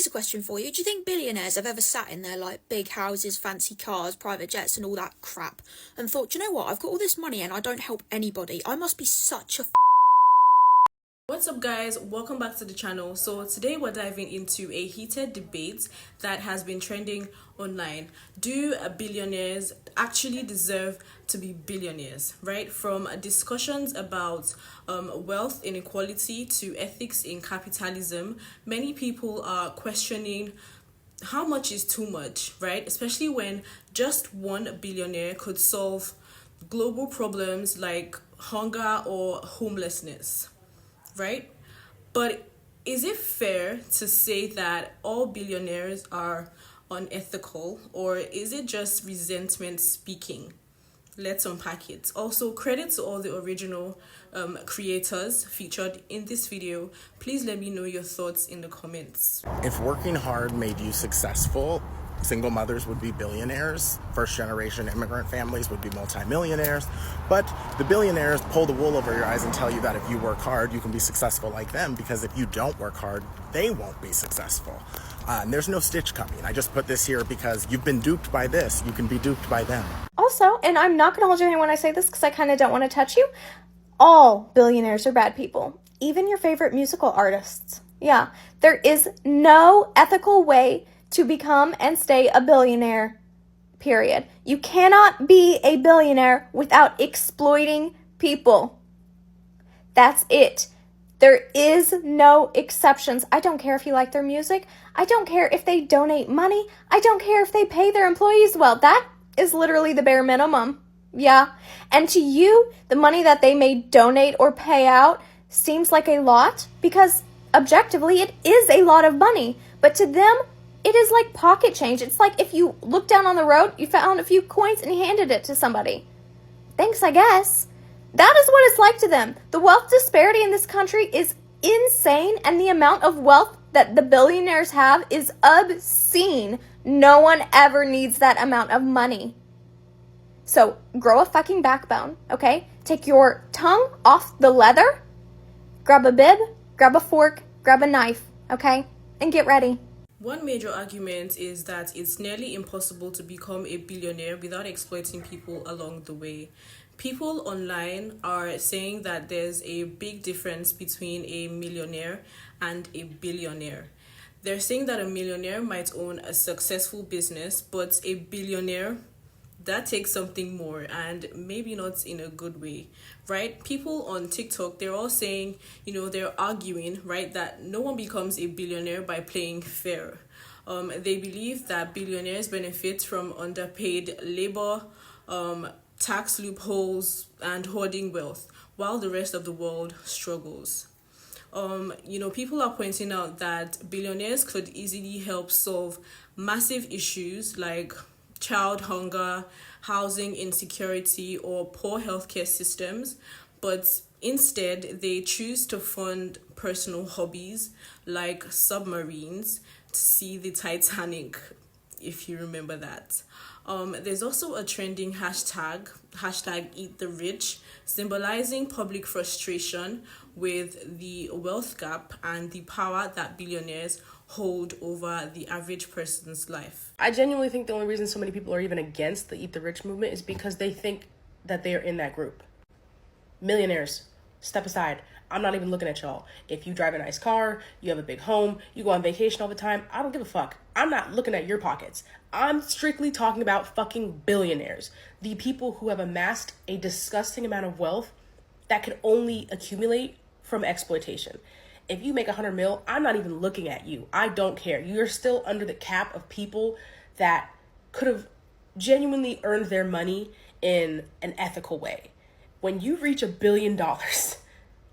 Here's a question for you. Do you think billionaires have ever sat in their, like, big houses, fancy cars, private jets and all that crap and thought, do you know what, I've got all this money and I don't help anybody. I must be such a What's up, guys? Welcome back to the channel. So today we're diving into a heated debate that has been trending online. Do billionaires actually deserve to be billionaires, right? From discussions about wealth inequality to ethics in capitalism, many people are questioning how much is too much, right? Especially when just one billionaire could solve global problems like hunger or homelessness, right? But is it fair to say that all billionaires are unethical, or is it just resentment speaking? Let's unpack it. Also, credit to all the original creators featured in this video. Please let me know your thoughts in the comments. If working hard made you successful, single mothers would be billionaires, first-generation immigrant families would be multimillionaires, but the billionaires pull the wool over your eyes and tell you that if you work hard, you can be successful like them, because if you don't work hard, they won't be successful. And there's no stitch coming. I just put this here because you've been duped by this, you can be duped by them. Also, and I'm not going to hold your hand when I say this because I kind of don't want to touch you, all billionaires are bad people, even your favorite musical artists. Yeah, there is no ethical way to become and stay a billionaire, period. You cannot be a billionaire without exploiting people. That's it. There is no exceptions. I don't care if you like their music. I don't care if they donate money. I don't care if they pay their employees well. That is literally the bare minimum. Yeah. And to you, the money that they may donate or pay out seems like a lot because objectively it is a lot of money. But to them, it is like pocket change. It's like if you look down on the road, you found a few coins and you handed it to somebody. Thanks, I guess. That is what it's like to them. The wealth disparity in this country is insane, and the amount of wealth that the billionaires have is obscene. No one ever needs that amount of money. So grow a fucking backbone, okay? Take your tongue off the leather, grab a bib, grab a fork, grab a knife, okay? And get ready. One major argument is that it's nearly impossible to become a billionaire without exploiting people along the way. People online are saying that there's a big difference between a millionaire and a billionaire. They're saying that a millionaire might own a successful business, but a billionaire, that takes something more, and maybe not in a good way, right? People on TikTok, they're all saying, they're arguing, right, that no one becomes a billionaire by playing fair. They believe that billionaires benefit from underpaid labor, tax loopholes, and hoarding wealth, while the rest of the world struggles. People are pointing out that billionaires could easily help solve massive issues like child hunger, housing insecurity, or poor healthcare systems, but instead they choose to fund personal hobbies like submarines to see the Titanic, if you remember that. There's also a trending hashtag Eat the Rich, symbolizing public frustration with the wealth gap and the power that billionaires hold over the average person's life. I genuinely think the only reason so many people are even against the Eat the Rich movement is because they think that they are in that group. Millionaires, step aside. I'm not even looking at y'all. If you drive a nice car, you have a big home, you go on vacation all the time, I don't give a fuck. I'm not looking at your pockets. I'm strictly talking about fucking billionaires. The people who have amassed a disgusting amount of wealth that can only accumulate from exploitation. If you make 100 mil, I'm not even looking at you. I don't care. You're still under the cap of people that could have genuinely earned their money in an ethical way. When you reach $1 billion,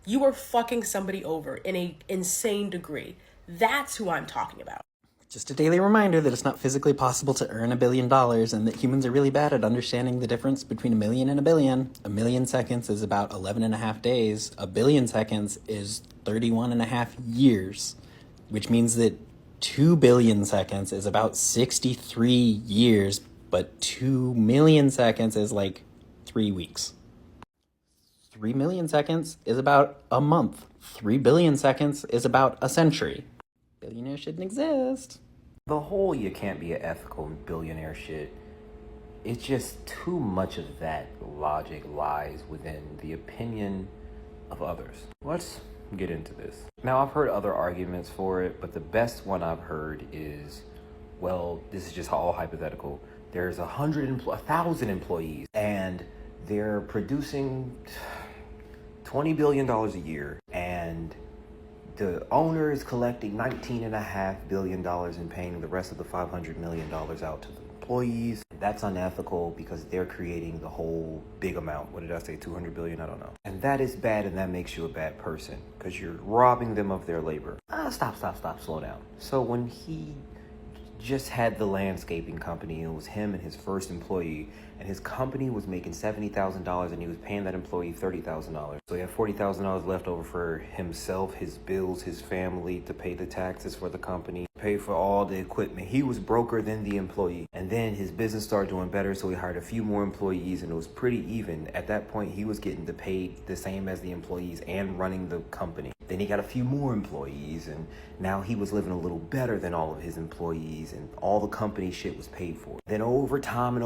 you are fucking somebody over in an insane degree. That's who I'm talking about. Just a daily reminder that it's not physically possible to earn $1 billion and that humans are really bad at understanding the difference between a million and a billion. A million seconds is about 11 and a half days. A billion seconds is 31 and a half years, which means that 2 billion seconds is about 63 years, but 2 million seconds is like 3 weeks. 3 million seconds is about a month. 3 billion seconds is about a century. Billionaires shouldn't exist. The whole you can't be an ethical billionaire shit, it's just too much of that logic lies within the opinion of others. Let's get into this. Now, I've heard other arguments for it, but the best one I've heard is, well, this is just all hypothetical. There's 1,000 employees and they're producing $20 billion a year, and the owner is collecting $19.5 billion and paying the rest of the $500 million out to the employees. That's unethical because they're creating the whole big amount. What did I say, 200 billion? I don't know. And that is bad, and that makes you a bad person because you're robbing them of their labor. Stop, slow down. So when he just had the landscaping company, it was him and his first employee, and his company was making $70,000 and he was paying that employee $30,000. So he had $40,000 left over for himself, his bills, his family, to pay the taxes for the company, pay for all the equipment. He was broker than the employee. And then his business started doing better, so he hired a few more employees, and it was pretty even. At that point, he was getting paid the same as the employees and running the company. Then he got a few more employees, and now he was living a little better than all of his employees, and all the company shit was paid for. Then over time,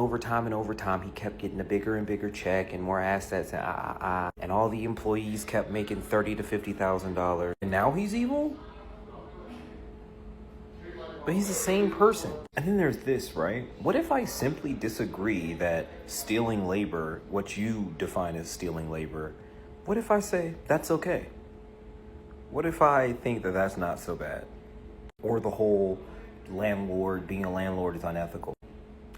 he kept getting a bigger and bigger check and more assets, and all the employees kept making $30,000 to $50,000. And now he's evil? But he's the same person. And then there's this, right? What if I simply disagree that stealing labor, what you define as stealing labor, what if I say that's okay? What if I think that that's not so bad? Or the whole being a landlord is unethical?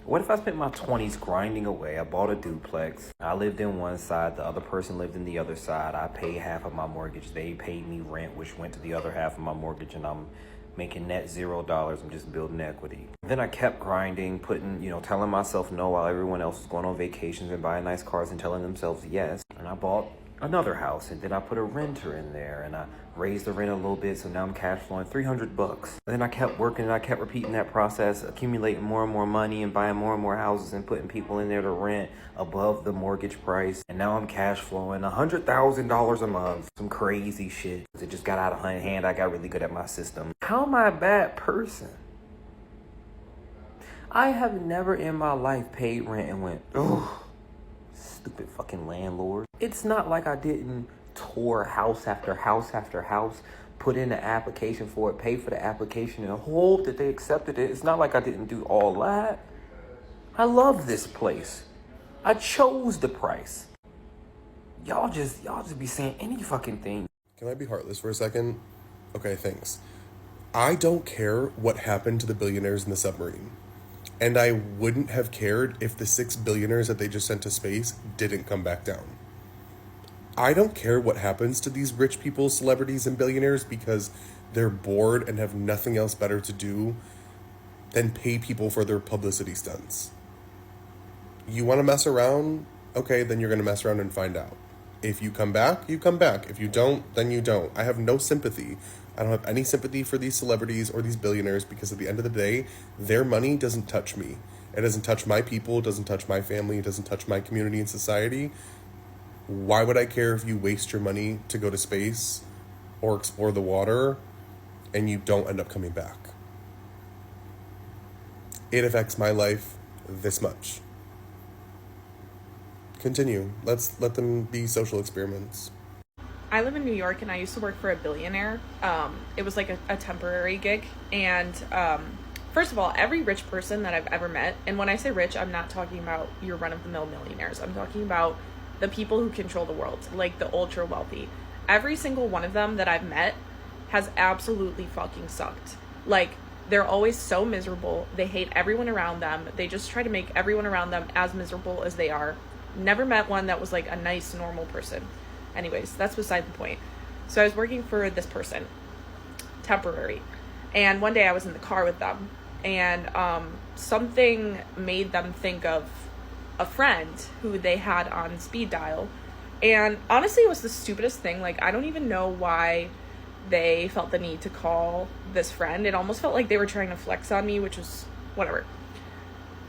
What if I spent my 20s grinding away? I bought a duplex. I lived in one side. The other person lived in the other side. I paid half of my mortgage. They paid me rent, which went to the other half of my mortgage, and I'm making net $0. I'm just building equity. Then I kept grinding, telling myself no while everyone else was going on vacations and buying nice cars and telling themselves yes. And I bought another house, and then I put a renter in there, and I raised the rent a little bit, so now I'm cash flowing $300. And then I kept working, and I kept repeating that process, accumulating more and more money and buying more and more houses and putting people in there to rent above the mortgage price. And now I'm cash flowing $100,000 a month. Some crazy shit. It just got out of hand. I got really good at my system. How am I a bad person? I have never in my life paid rent and went, oh, stupid fucking landlord. It's not like I didn't tour house after house after house, put in an application for it, pay for the application, and hope that they accepted it. It's not like I didn't do all that. I love this place. I chose the price. Y'all just be saying any fucking thing. Can I be heartless for a second? Okay, thanks. I don't care what happened to the billionaires in the submarine. And I wouldn't have cared if the 6 billionaires that they just sent to space didn't come back down. I don't care what happens to these rich people, celebrities, and billionaires because they're bored and have nothing else better to do than pay people for their publicity stunts. You want to mess around? Okay, then you're going to mess around and find out. If you come back, you come back. If you don't, then you don't. I have no sympathy. I don't have any sympathy for these celebrities or these billionaires because at the end of the day, their money doesn't touch me. It doesn't touch my people. It doesn't touch my family. It doesn't touch my community and society. Why would I care if you waste your money to go to space or explore the water and you don't end up coming back? It affects my life this much. Continue. Let's let them be social experiments. I live in New York and I used to work for a billionaire. It was like a temporary gig. And first of all, every rich person that I've ever met, and when I say rich, I'm not talking about your run-of-the-mill millionaires. I'm talking about the people who control the world, like the ultra wealthy. Every single one of them that I've met has absolutely fucking sucked. Like, they're always so miserable. They hate everyone around them. They just try to make everyone around them as miserable as they are. Never met one that was like a nice, normal person. Anyways, that's beside the point. So I was working for this person, temporary. And one day I was in the car with them, and something made them think of a friend who they had on speed dial. And honestly, it was the stupidest thing. Like, I don't even know why they felt the need to call this friend. It almost felt like they were trying to flex on me, which was whatever.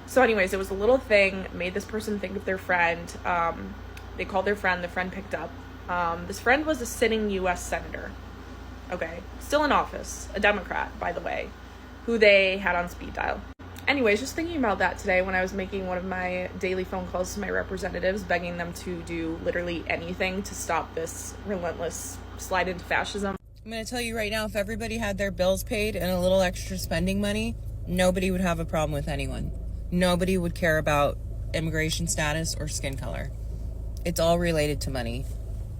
So anyways, it was a little thing, made this person think of their friend. They called their friend, the friend picked up. This friend was a sitting U.S. senator. okay? Still in office, a Democrat, by the way, who they had on speed dial. Anyways, just thinking about that today when I was making one of my daily phone calls to my representatives, begging them to do literally anything to stop this relentless slide into fascism. I'm going to tell you right now, if everybody had their bills paid and a little extra spending money, nobody would have a problem with anyone. Nobody would care about immigration status or skin color. It's all related to money.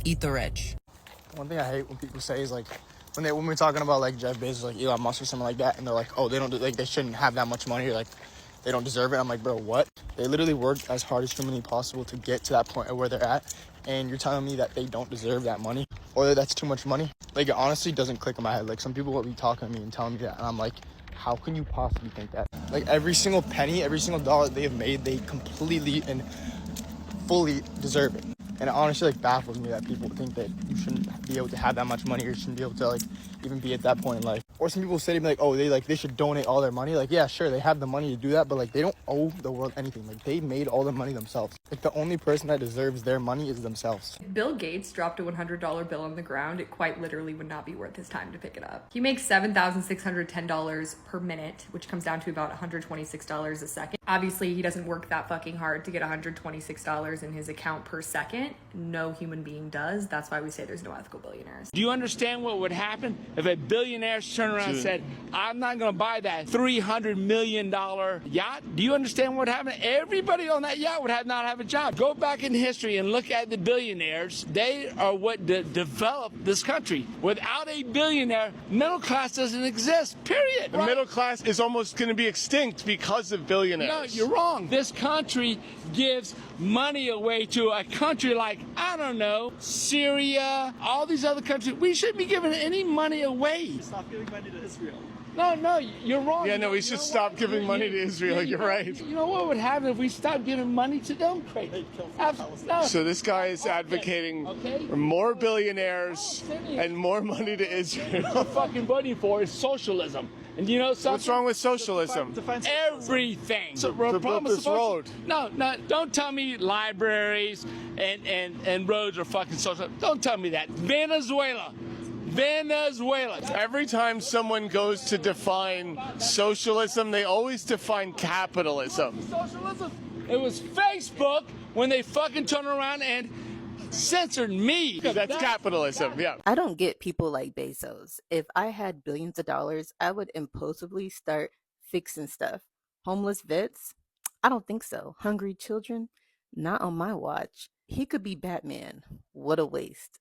Eat the rich. One thing I hate when people say is like, when we're talking about like Jeff Bezos, like Elon Musk or something like that, and they're like, oh, they shouldn't have that much money, or like they don't deserve it. I'm like, bro, what? They literally worked as hard as humanly possible to get to that point of where they're at, and you're telling me that they don't deserve that money, or that that's too much money? Like, it honestly doesn't click in my head. Like, some people will be talking to me and telling me that, and I'm like, how can you possibly think that? Like, every single penny, every single dollar they have made, they completely and fully deserve it. And it honestly like baffles me that people think that you shouldn't be able to have that much money, or you shouldn't be able to like even be at that point in life. Or some people say to me like, oh, they should donate all their money. Like, yeah, sure, they have the money to do that, but like they don't owe the world anything. Like, they made all the money themselves. Like, the only person that deserves their money is themselves. If Bill Gates dropped a $100 bill on the ground, it quite literally would not be worth his time to pick it up. He makes $7,610 per minute, which comes down to about $126 a second. Obviously, he doesn't work that fucking hard to get $126 in his account per second. No human being does. That's why we say there's no ethical billionaires. Do you understand what would happen if a billionaire turned around and said, I'm not going to buy that $300 million yacht? Do you understand what happened? Everybody on that yacht would not have a job. Go back in history and look at the billionaires. They are what developed this country. Without a billionaire, middle class doesn't exist, period. The middle class is almost going to be extinct because of billionaires. No, you're wrong. This country gives money away to a country like, I don't know, Syria, all these other countries. We shouldn't be giving any money away. Stop giving money to Israel. No, you're wrong. Yeah, no, we should stop giving money to Israel. You're right. You know what would happen if we stopped giving money to them? Crazy. So this guy is advocating for more billionaires and more money to Israel. What I'm fucking voting for is socialism. And you know something? What's wrong with socialism? Everything. To build this road. No, don't tell me libraries and roads are fucking social. Don't tell me that. Venezuela. Every time someone goes to define socialism, they always define capitalism. Socialism. It was Facebook when they fucking turned around and censored me. That's capitalism, yeah. I don't get people like Bezos. If I had billions of dollars, I would impulsively start fixing stuff. Homeless vets? I don't think so. Hungry children? Not on my watch. He could be Batman. What a waste.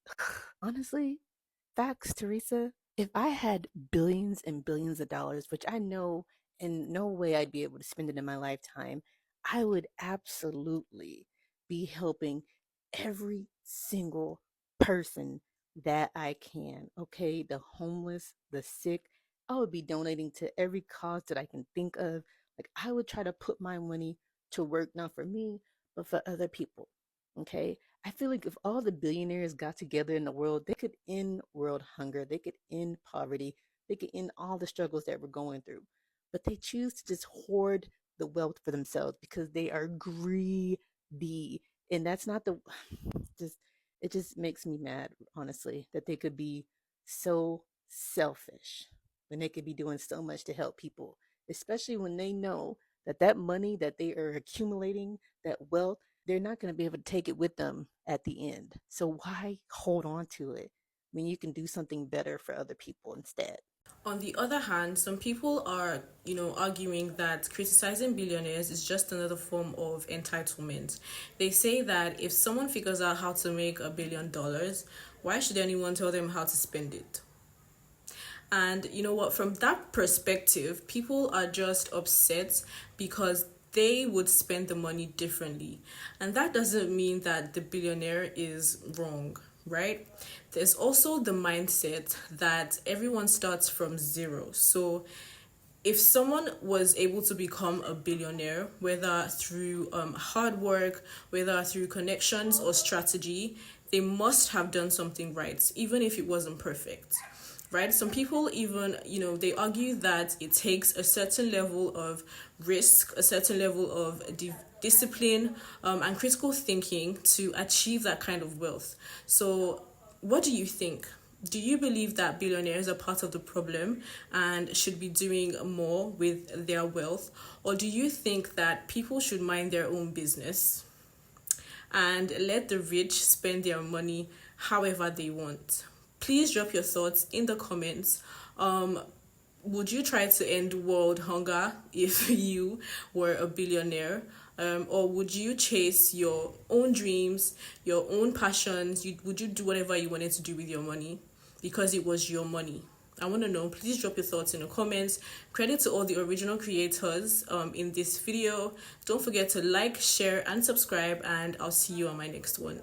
Honestly, facts, Teresa. If I had billions and billions of dollars, which I know in no way I'd be able to spend it in my lifetime, I would absolutely be helping every single person that I can. Okay, the homeless, the sick. I would be donating to every cause that I can think of. Like, I would try to put my money to work, not for me, but for other people. Okay, I feel like if all the billionaires got together in the world, they could end world hunger, they could end poverty, they could end all the struggles that we're going through. But they choose to just hoard the wealth for themselves because they are greedy. And that's not the it just makes me mad, honestly, that they could be so selfish when they could be doing so much to help people, especially when they know that that money that they are accumulating, that wealth, they're not going to be able to take it with them at the end. So why hold on to it when you can do something better for other people instead? On the other hand, some people are, arguing that criticizing billionaires is just another form of entitlement. They say that if someone figures out how to make $1 billion, why should anyone tell them how to spend it? And you know what? From that perspective, people are just upset because they would spend the money differently. And that doesn't mean that the billionaire is wrong, right? There's also the mindset that everyone starts from zero. So if someone was able to become a billionaire, whether through hard work, whether through connections or strategy, they must have done something right, even if it wasn't perfect. Right? Some people even, they argue that it takes a certain level of risk, a certain level of discipline, and critical thinking to achieve that kind of wealth. So what do you think? Do you believe that billionaires are part of the problem and should be doing more with their wealth? Or do you think that people should mind their own business and let the rich spend their money however they want? Please drop your thoughts in the comments. Would you try to end world hunger if you were a billionaire? Or would you chase your own dreams, your own passions? Would you do whatever you wanted to do with your money because it was your money? I want to know. Please drop your thoughts in the comments. Credit to all the original creators in this video. Don't forget to like, share, and subscribe, and I'll see you on my next one.